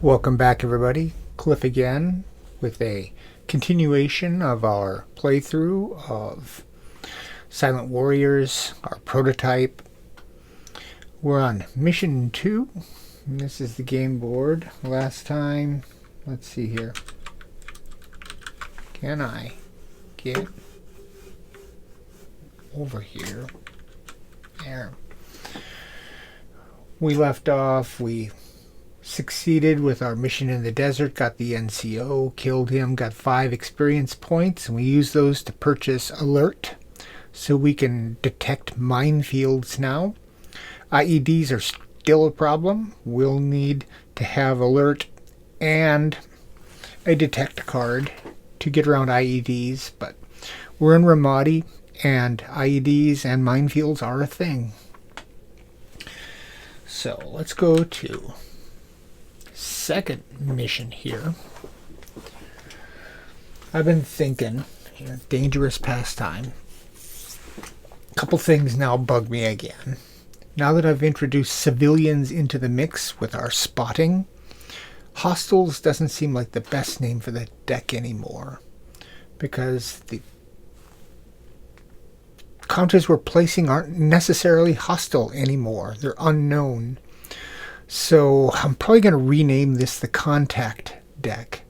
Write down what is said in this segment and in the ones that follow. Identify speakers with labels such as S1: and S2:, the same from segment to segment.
S1: Welcome back, everybody. Cliff again with a continuation of our playthrough of Silent Warriors, our prototype. We're on mission 2. And this is the game board. Last time, let's see here. Can I get over here? There. We left off, we succeeded with our mission in the desert, got the NCO, killed him, got 5 experience points, and we used those to purchase alert so we can detect minefields now. IEDs are still a problem. We'll need to have alert and a detect card to get around IEDs, but we're in Ramadi and IEDs and minefields are a thing. So let's go to second mission here. I've been thinking, dangerous pastime. A couple things now bug me again. Now that I've introduced civilians into the mix with our spotting, hostiles doesn't seem like the best name for the deck anymore, because the counters we're placing aren't necessarily hostile anymore. They're unknown. So I'm probably going to rename this the contact deck,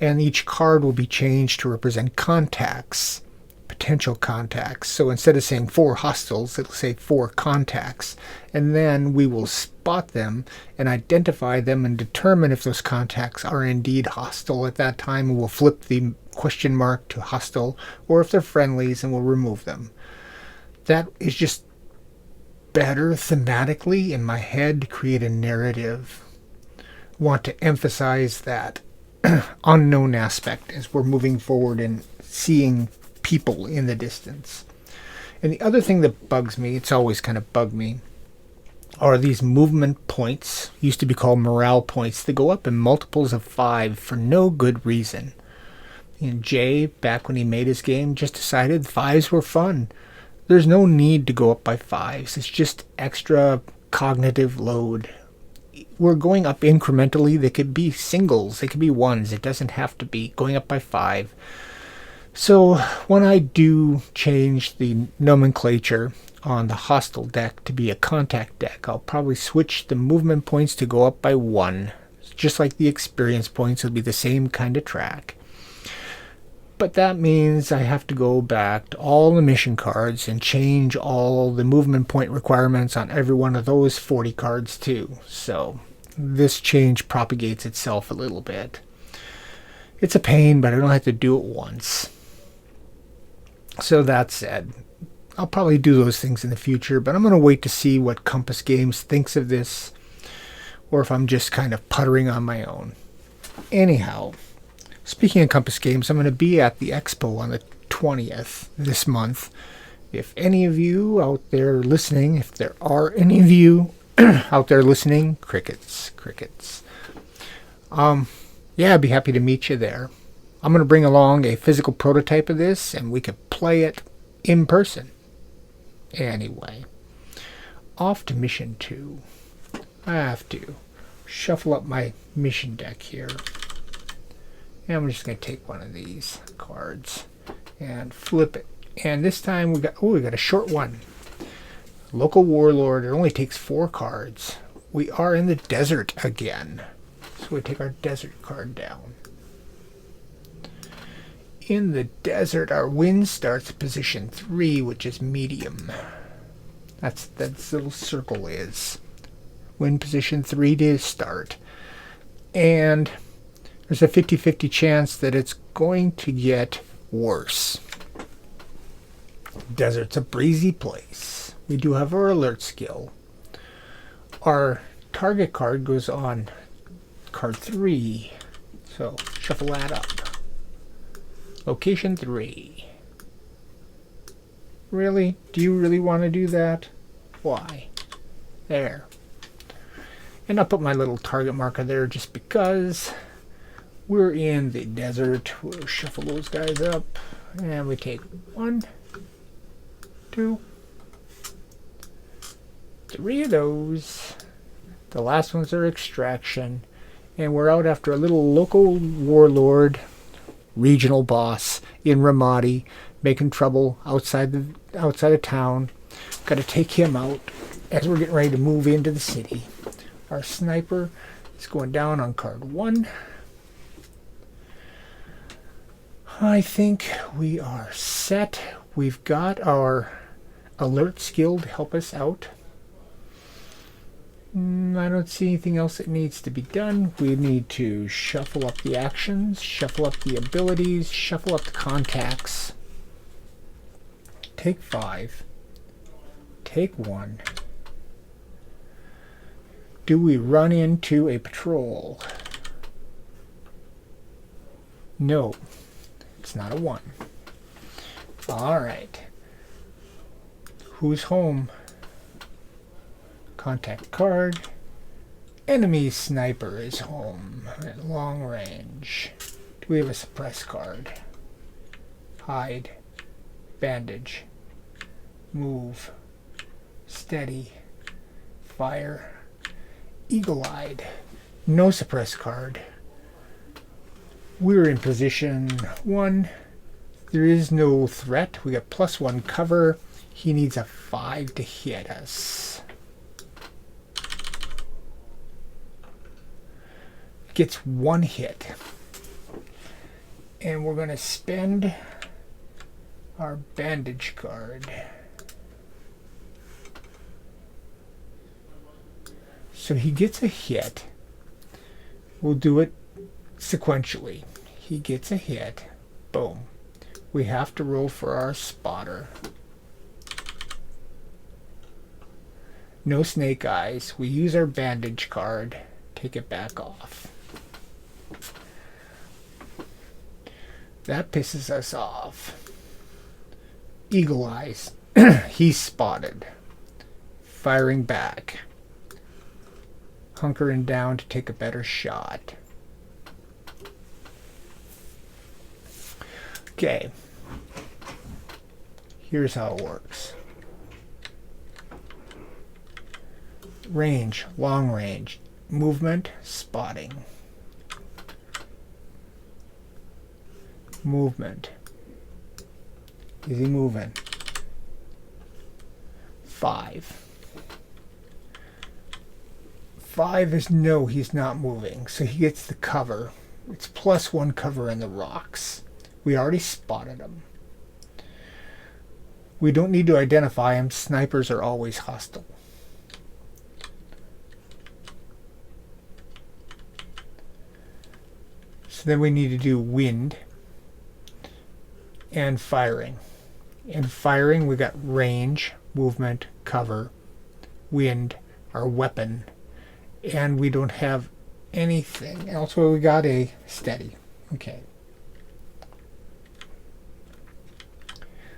S1: and each card will be changed to represent contacts, potential contacts. So instead of saying 4 hostiles, it'll say 4 contacts, and then we will spot them and identify them and determine if those contacts are indeed hostile. At that time, we'll flip the question mark to hostile, or if they're friendlies, and we'll remove them. That is just better thematically in my head to create a narrative. Want to emphasize that unknown aspect as we're moving forward and seeing people in the distance. And the other thing that bugs me, it's always kind of bugged me, are these movement points. Used to be called morale points. They go up in multiples of 5 for no good reason. And Jay, back when he made his game, just decided 5s were fun. There's no need to go up by 5s. It's just extra cognitive load. We're going up incrementally. They could be singles. They could be 1s. It doesn't have to be going up by 5. So when I do change the nomenclature on the hostile deck to be a contact deck, I'll probably switch the movement points to go up by 1. Just like the experience points, it'll be the same kind of track. But that means I have to go back to all the mission cards and change all the movement point requirements on every one of those 40 cards too. So this change propagates itself a little bit. It's a pain, but I don't have to do it once. So that said, I'll probably do those things in the future, but I'm going to wait to see what Compass Games thinks of this, or if I'm just kind of puttering on my own. Anyhow, speaking of Compass Games, I'm going to be at the expo on the 20th this month. If any of you out there listening, if there are any of you out there listening, crickets. Yeah, I'd be happy to meet you there. I'm going to bring along a physical prototype of this, and we could play it in person. Anyway, off to mission 2. I have to shuffle up my mission deck here. And I'm just going to take one of these cards and flip it. And this time we got a short one. Local Warlord. It only takes 4 cards. We are in the desert again. So we take our desert card down. In the desert, our wind starts at position 3, which is medium. That's this little circle is. Wind position 3 to start. And there's a 50-50 chance that it's going to get worse. Desert's a breezy place. We do have our alert skill. Our target card goes on card 3. So shuffle that up. Location 3. Really? Do you really want to do that? Why? There. And I'll put my little target marker there just because we're in the desert. We'll shuffle those guys up. And we take 1, 2, 3 of those. The last ones are extraction. And we're out after a little local warlord, regional boss in Ramadi, making trouble outside of town. Got to take him out as we're getting ready to move into the city. Our sniper is going down on card 1. I think we are set. We've got our alert skill to help us out. I don't see anything else that needs to be done. We need to shuffle up the actions, shuffle up the abilities, shuffle up the contacts. Take 5. Take 1. Do we run into a patrol? No. It's not a 1. Alright. Who's home? Contact card. Enemy sniper is home at long range. Do we have a suppress card? Hide. Bandage. Move. Steady. Fire. Eagle-eyed. No suppress card. We're in position 1. There is no threat. We got +1 cover. He needs a 5 to hit us. Gets 1 hit. And we're going to spend our bandage card. So he gets a hit. We'll do it sequentially. He gets a hit. Boom. We have to roll for our spotter. No snake eyes. We use our bandage card. Take it back off. That pisses us off. Eagle eyes. He's spotted. Firing back. Hunkering down to take a better shot. Okay. Here's how it works. Range, long range. Movement, spotting. Movement. Is he moving? 5. 5 is no, he's not moving. So he gets the cover. It's +1 cover in the rocks. We already spotted him. We don't need to identify him. Snipers are always hostile. So then we need to do wind and firing. In firing, we got range, movement, cover, wind, our weapon, and we don't have anything else. Well, we got a steady. Okay.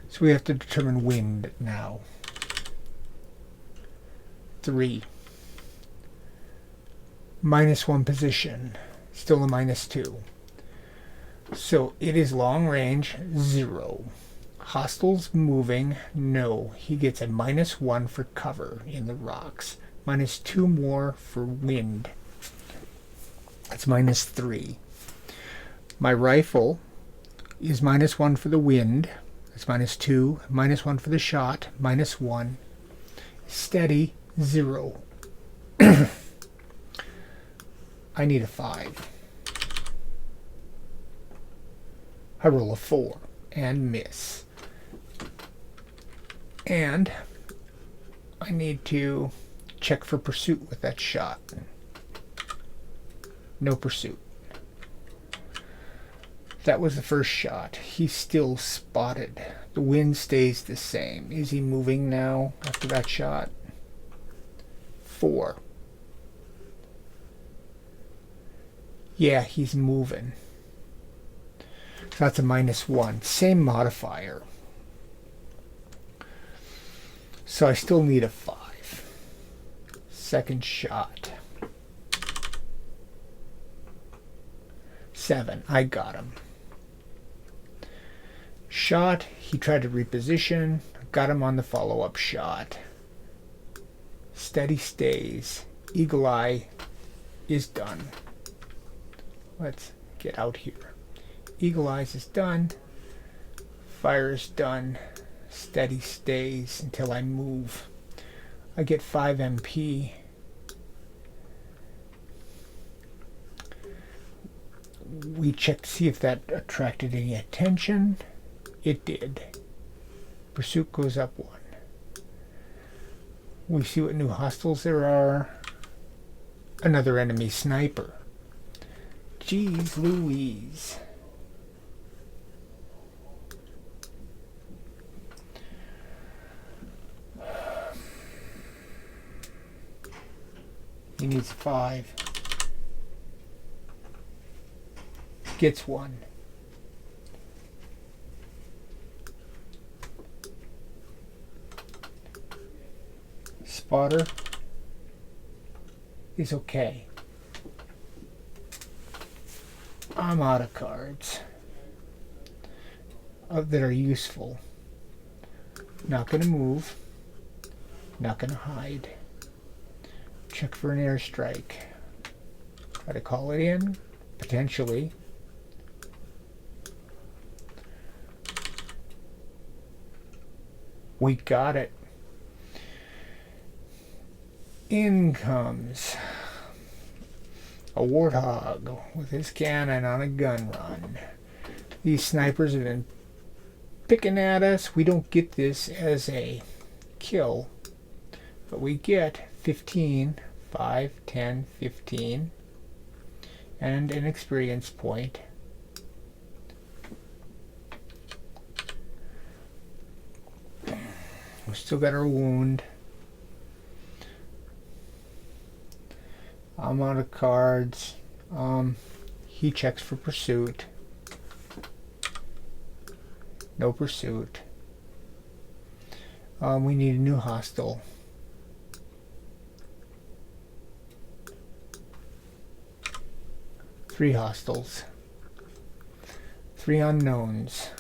S1: So we have to determine wind now. 3. -1 position. Still a -2. So it is long range, 0. Hostiles moving, no. He gets a -1 for cover in the rocks. -2 more for wind. That's -3. My rifle is -1 for the wind. That's -2. -1 for the shot. -1. Steady, 0. I need a 5. I roll a 4 and miss. And I need to check for pursuit with that shot. No pursuit. That was the first shot. He's still spotted. The wind stays the same. Is he moving now after that shot? 4. Yeah, he's moving. So that's a -1. Same modifier. So I still need a 5. Second shot. 7. I got him. Shot. He tried to reposition. Got him on the follow-up shot. Steady stays. Eagle Eye is done. Let's get out here. Eagle Eyes is done. Fire is done. Steady stays until I move. I get 5 MP. We check to see if that attracted any attention. It did. Pursuit goes up 1. We see what new hostiles there are. Another enemy sniper. Jeez Louise. He needs 5. Gets 1. Spotter is okay. I'm out of cards that are useful. Not going to move. Not going to hide. Check for an airstrike. Try to call it in. Potentially. We got it. In comes a warthog with his cannon on a gun run. These snipers have been picking at us. We don't get this as a kill, but we get 15, 5, 10, 15, and an experience point. We still got our wound. I'm out of cards. He checks for pursuit. No pursuit. We need a new hostile. Three hostiles. 3 unknowns.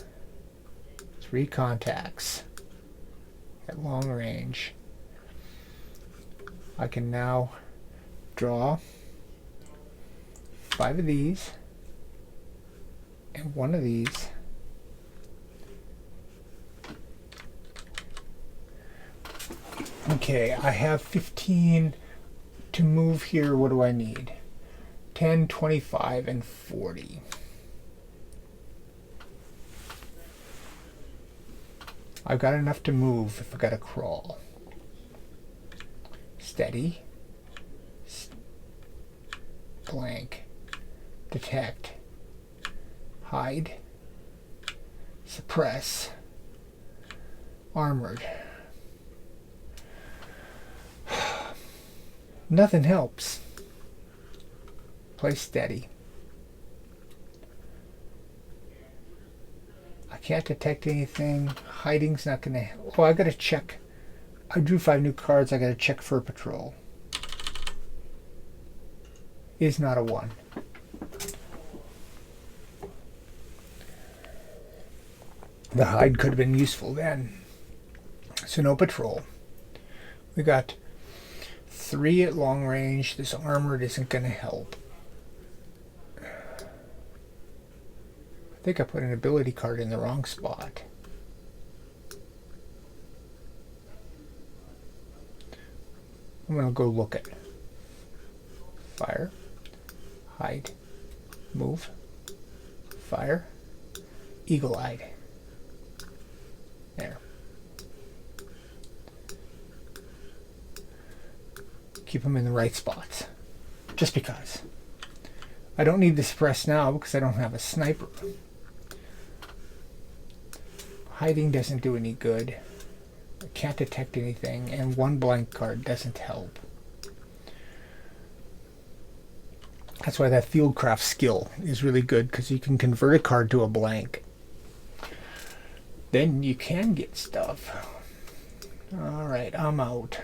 S1: 3 contacts. At long range. I can now draw 5 of these and 1 of these. Okay, I have 15 to move here. What do I need? 10, 25, and 40. I've got enough to move if I've got to crawl. Steady. Blank. Detect. Hide. Suppress. Armored. Nothing helps. Play steady. I can't detect anything. Hiding's not going to help. Oh, I got to check. I drew 5 new cards. I got to check for a patrol. Is not a 1. The hide could have been useful then. So no patrol. We got 3 at long range. This armored isn't going to help. I think I put an ability card in the wrong spot. I'm going to go look at fire, hide, move, fire, eagle-eyed. There. Keep them in the right spots. Just because. I don't need the suppress now because I don't have a sniper. Hiding doesn't do any good. I can't detect anything, and 1 blank card doesn't help. That's why that Fieldcraft skill is really good, because you can convert a card to a blank. Then you can get stuff. Alright, I'm out.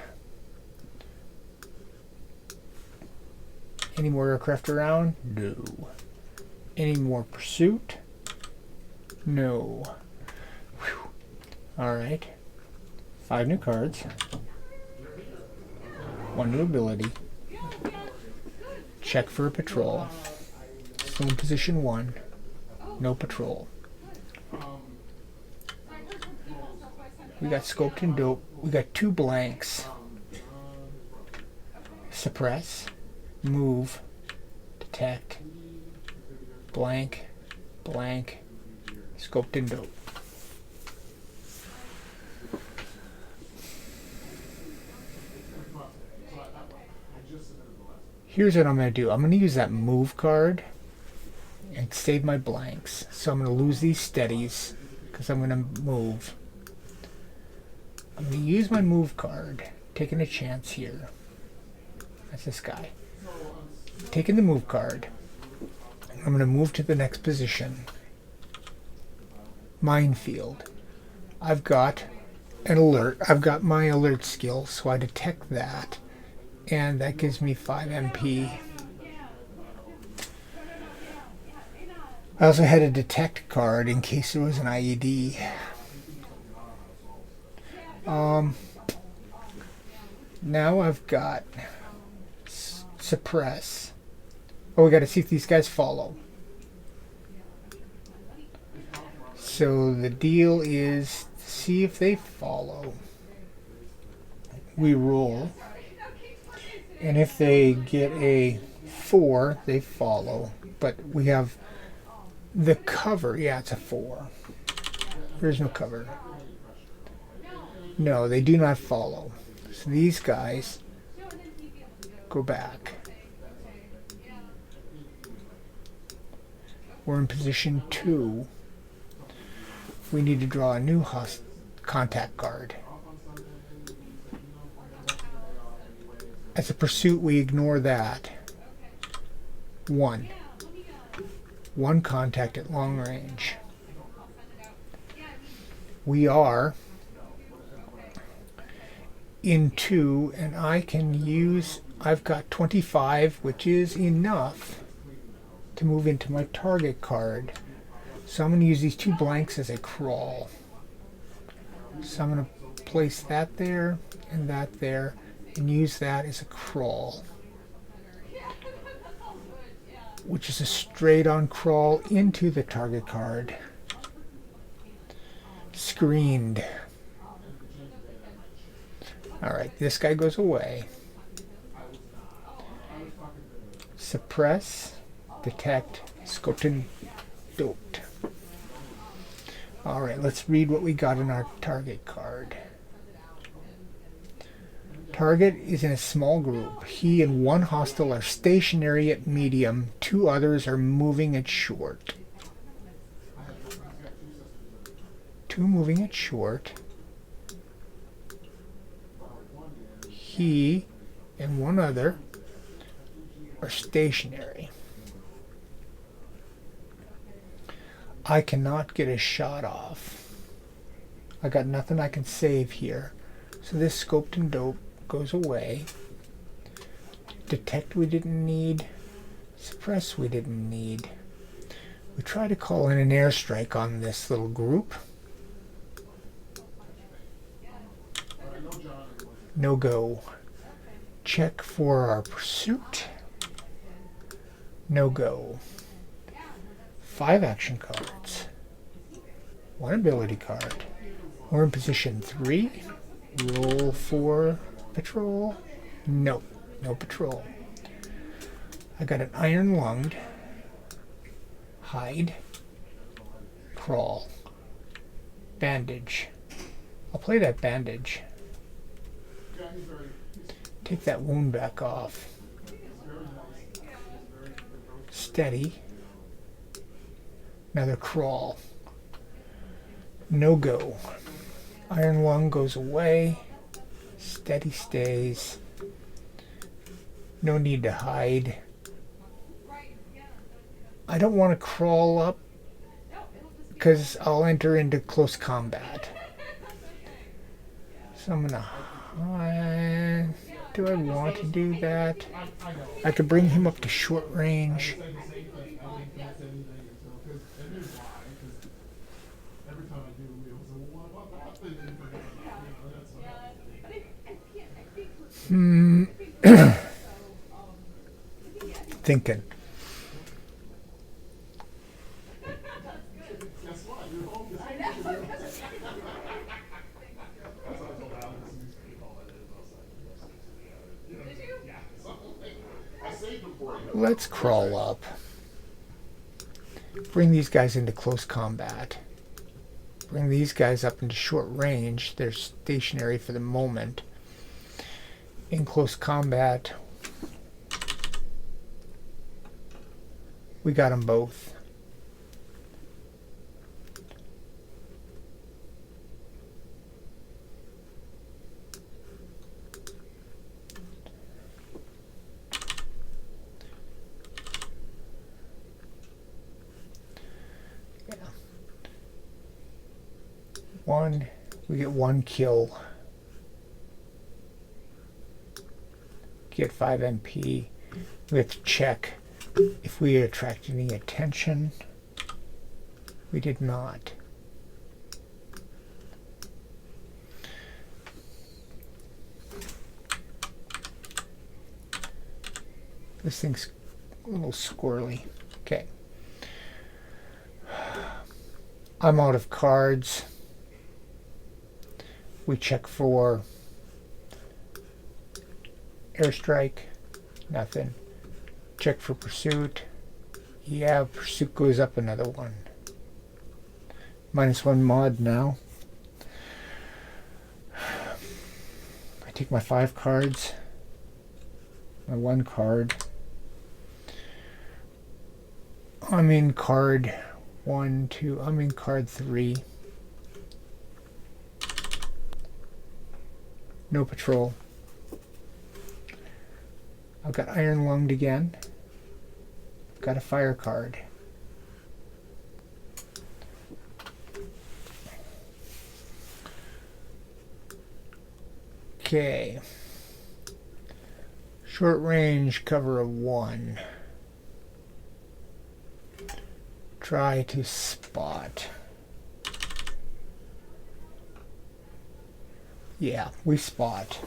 S1: Any more aircraft around? No. Any more pursuit? No. Alright. 5 new cards. 1 new ability. Check for a patrol. Still in position 1. No patrol. We got scoped and dope. We got 2 blanks. Suppress. Move. Detect. Blank. Blank. Scoped and dope. Here's what I'm going to do. I'm going to use that move card and save my blanks. So I'm going to lose these steadies because I'm going to move. I'm going to use my move card, taking a chance here. That's this guy. Taking the move card. I'm going to move to the next position. Minefield. I've got an alert. I've got my alert skill, so I detect that. And that gives me 5 MP. I also had a detect card in case there was an IED. Now I've got suppress. Oh, we got to see if these guys follow. So the deal is to see if they follow. We roll. And if they get a 4, they follow. But we have the cover. Yeah, it's a 4. There's no cover. No, they do not follow. So these guys go back. We're in position 2. We need to draw a new contact card. As a pursuit, we ignore that. 1. 1 contact at long range. We are in 2, and I can use, I've got 25, which is enough to move into my target card. So I'm going to use these 2 blanks as a crawl. So I'm going to place that there and that there and use that as a crawl, which is a straight on crawl into the target card. Screened. Alright, this guy goes away. Suppress, detect, scoped and doped. Alright, let's read what we got in our target card. Target is in a small group. He and 1 hostile are stationary at medium. 2 others are moving at short. 2 moving at short. He and 1 other are stationary. I cannot get a shot off. I got nothing I can save here. So this scoped and dope goes away. Detect we didn't need. Suppress we didn't need. We try to call in an airstrike on this little group. No go. Check for our pursuit. No go. 5 action cards. 1 ability card. We're in position 3. Roll for patrol. No. No patrol. I got an iron lunged. Hide. Crawl. Bandage. I'll play that bandage. Take that wound back off. Steady. Another crawl. No go. Iron lung goes away. Steady stays. No need to hide. I don't want to crawl up because I'll enter into close combat. So I'm gonna hide. Do I want to do that? I could bring him up to short range. Thinking. Let's crawl up. Bring these guys into close combat. Bring these guys up into short range. They're stationary for the moment. In close combat, we got them both. We get 1 kill. Get 5 MP. We have to check if we attract any attention. We did not. This thing's a little squirrely. Okay. I'm out of cards. We check for airstrike. Nothing. Check for pursuit. Yeah, pursuit goes up another 1. -1 mod now. I take my 5 cards. My 1 card. I'm in card 1, 2. I'm in card 3. No patrol. I've got iron lunged again. Got a fire card. Okay. Short range cover of 1. Try to spot. Yeah, we spot.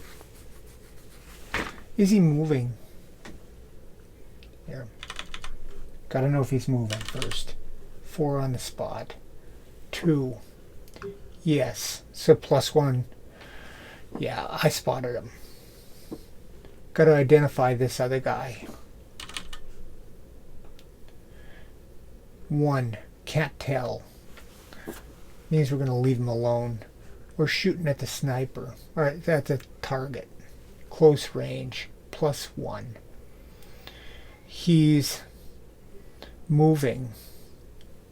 S1: Is he moving? Here. Gotta know if he's moving first. 4 on the spot. 2. Yes. So +1. Yeah, I spotted him. Gotta identify this other guy. 1. Can't tell. Means we're gonna leave him alone. We're shooting at the sniper. Alright, at the target. Close range. +1. He's moving.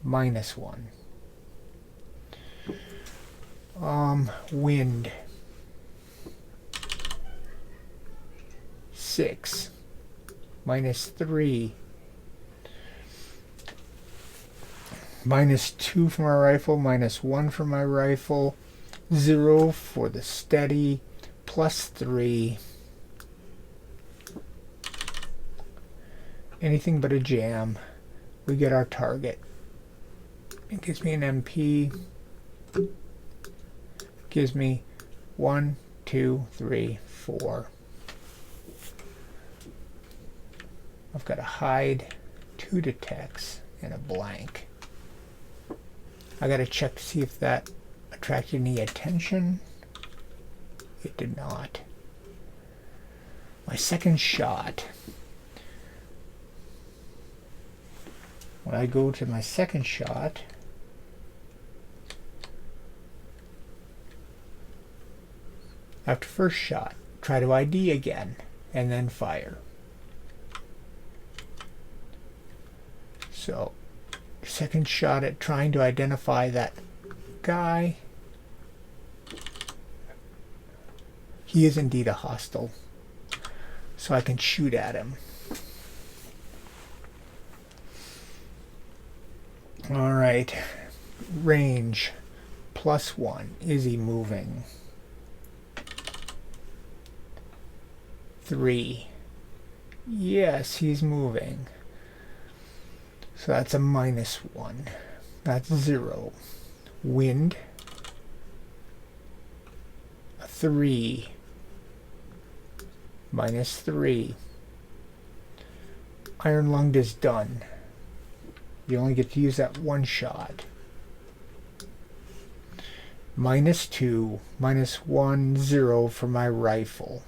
S1: -1. Wind. 6. -3. -2 for my rifle. -1 for my rifle. 0 for the steady. +3. Anything but a jam. We get our target. It gives me an MP. Gives me 1, 2, 3, 4. I've got a hide, 2 detects, and a blank. I gotta check to see if that attracted any attention. It did not. My second shot. When I go to my second shot, after first shot, try to ID again, and then fire. So, second shot at trying to identify that guy. He is indeed a hostile, so I can shoot at him. Alright, range +1. Is he moving? 3. Yes, he's moving. So that's a -1. That's 0. Wind. A 3. -3. Iron lunged is done. You only get to use that 1 shot. -2. -1, 0 for my rifle.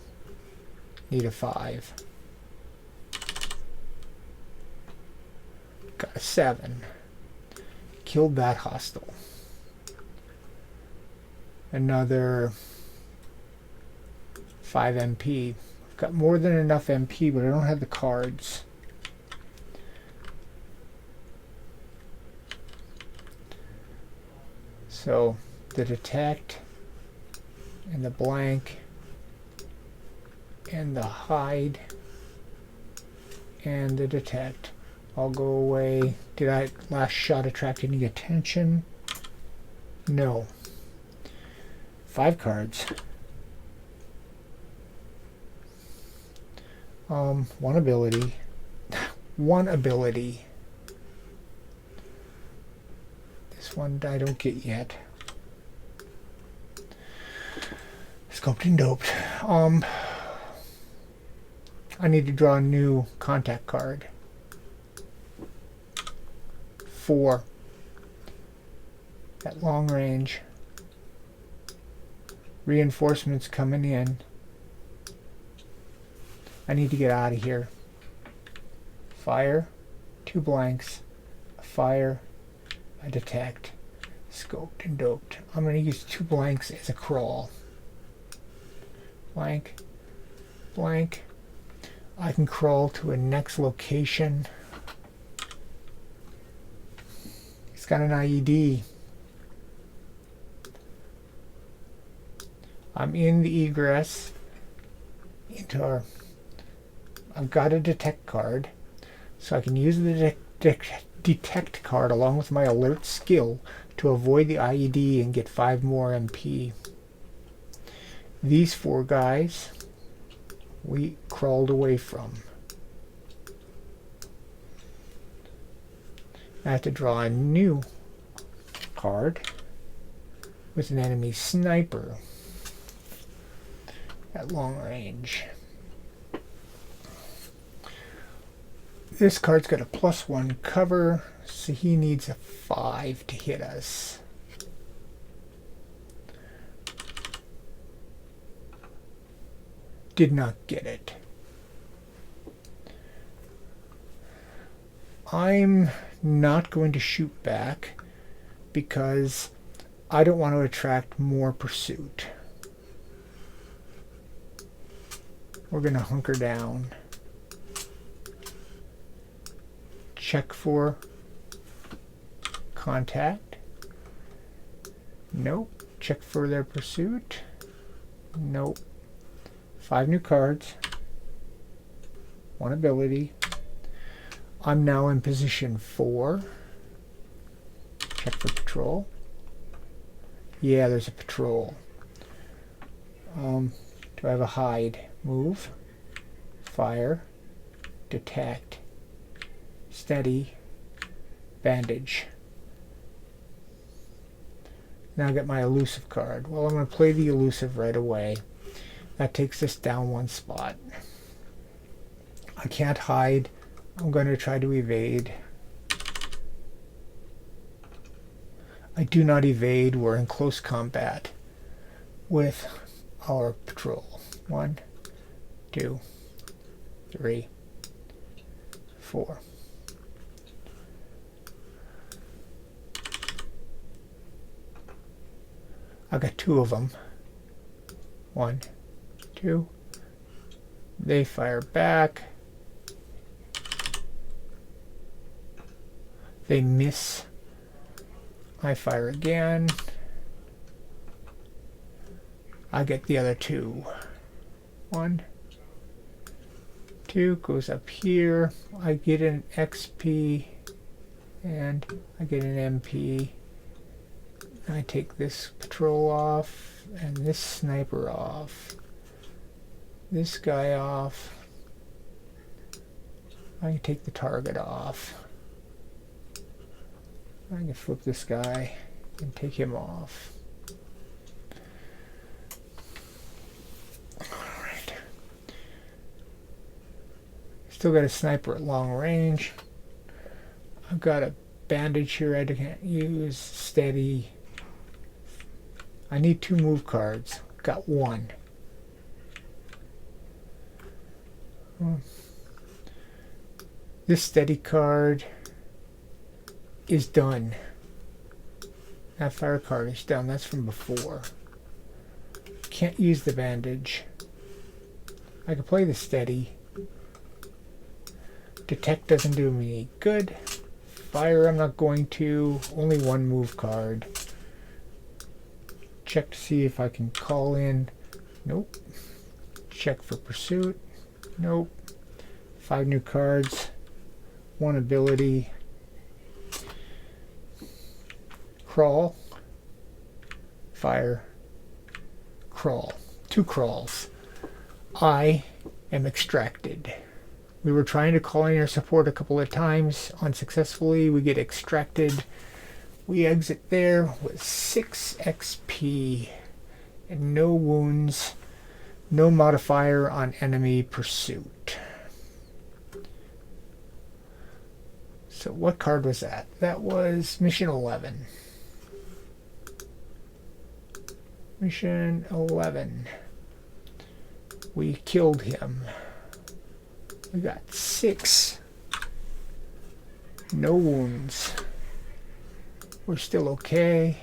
S1: Need a 5. Got a 7. Killed that hostile. Another 5 MP. I've got more than enough MP, but I don't have the cards. So the detect and the blank and the hide and the detect all go away. Did I last shot attract any attention? No. 5 cards. One ability. One ability. This one I don't get yet. Scoped and doped. I need to draw a new contact card. 4. At long range. Reinforcements coming in. I need to get out of here. Fire. 2 blanks. A fire. A detect. Scoped and doped. I'm going to use 2 blanks as a crawl. Blank. Blank. I can crawl to a next location. He's got an IED. I'm in the egress. Into our... I've got a detect card. So I can use the detect card along with my alert skill to avoid the IED and get 5 more MP. These 4 guys we crawled away from. I have to draw a new card with an enemy sniper at long range. This card's got a +1 cover, so he needs a 5 to hit us. Did not get it. I'm not going to shoot back because I don't want to attract more pursuit. We're going to hunker down. Check for contact. Nope. Check for their pursuit. Nope. 5 new cards. 1 ability. I'm now in position 4. Check for patrol. Yeah, there's a patrol. Do I have a hide? Move. Fire. Detect. Steady. Bandage. Now I get my elusive card. Well, I'm going to play the elusive right away. That takes us down 1 spot. I can't hide. I'm going to try to evade. I do not evade. We're in close combat with our patrol. 1, 2, 3, 4. I got 2 of them. 1, 2. They fire back. They miss. I fire again. I get the other 2. 1, 2 goes up here. I get an XP and I get an MP. I take this patrol off and this sniper off. This guy off. I can take the target off. I can flip this guy and take him off. Alright. Still got a sniper at long range. I've got a bandage here I can't use. Steady. I need 2 move cards. Got 1. This steady card is done. That fire card is done. That's from before. Can't use the bandage. I can play the steady. Detect doesn't do me any good. Fire I'm not going to. Only one move card. Check to see if I can call in. Nope. Check for pursuit. Nope. 5 new cards. 1 ability. Crawl. Fire. Crawl. 2 crawls. I am extracted. We were trying to call in your support a couple of times unsuccessfully. We get extracted. We exit there with 6 XP and no wounds, no modifier on enemy pursuit. So what card was that? That was mission 11. Mission 11. We killed him. We got 6. No wounds. We're still okay.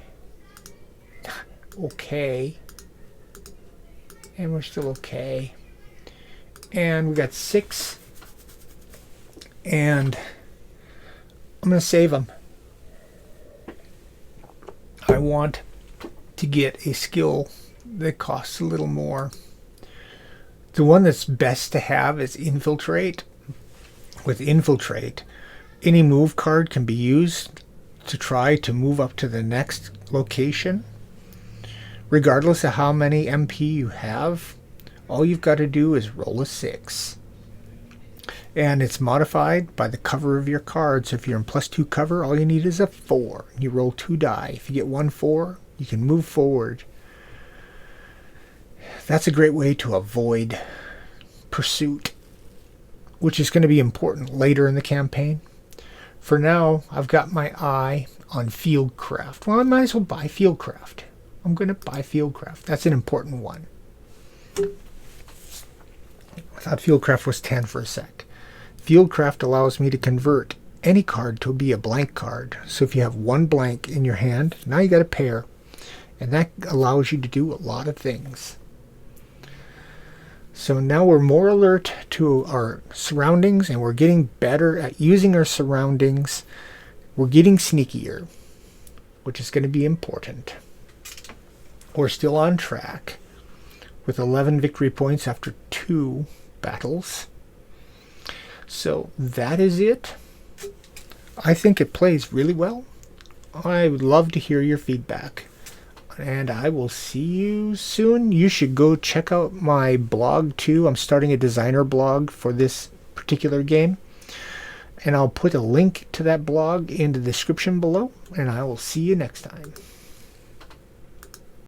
S1: Okay. And we're still okay. And we got 6. And I'm going to save them. I want to get a skill that costs a little more. The one that's best to have is Infiltrate. With Infiltrate, any move card can be used to try to move up to the next location. Regardless of how many MP you have, all you've got to do is roll a 6. And it's modified by the cover of your card. So if you're in +2 cover, all you need is a 4. You roll 2 die. If you get 1 4, you can move forward. That's a great way to avoid pursuit, which is going to be important later in the campaign. For now, I've got my eye on Fieldcraft. Well, I might as well buy Fieldcraft. I'm going to buy Fieldcraft. That's an important one. I thought Fieldcraft was 10 for a sec. Fieldcraft allows me to convert any card to be a blank card. So if you have 1 blank in your hand, now you got a pair. And that allows you to do a lot of things. So now we're more alert to our surroundings, and we're getting better at using our surroundings. We're getting sneakier, which is going to be important. We're still on track with 11 victory points after 2 battles. So that is it. I think it plays really well. I would love to hear your feedback. And I will see you soon. You should go check out my blog too. I'm starting a designer blog for this particular game. And I'll put a link to that blog in the description below. And I will see you next time.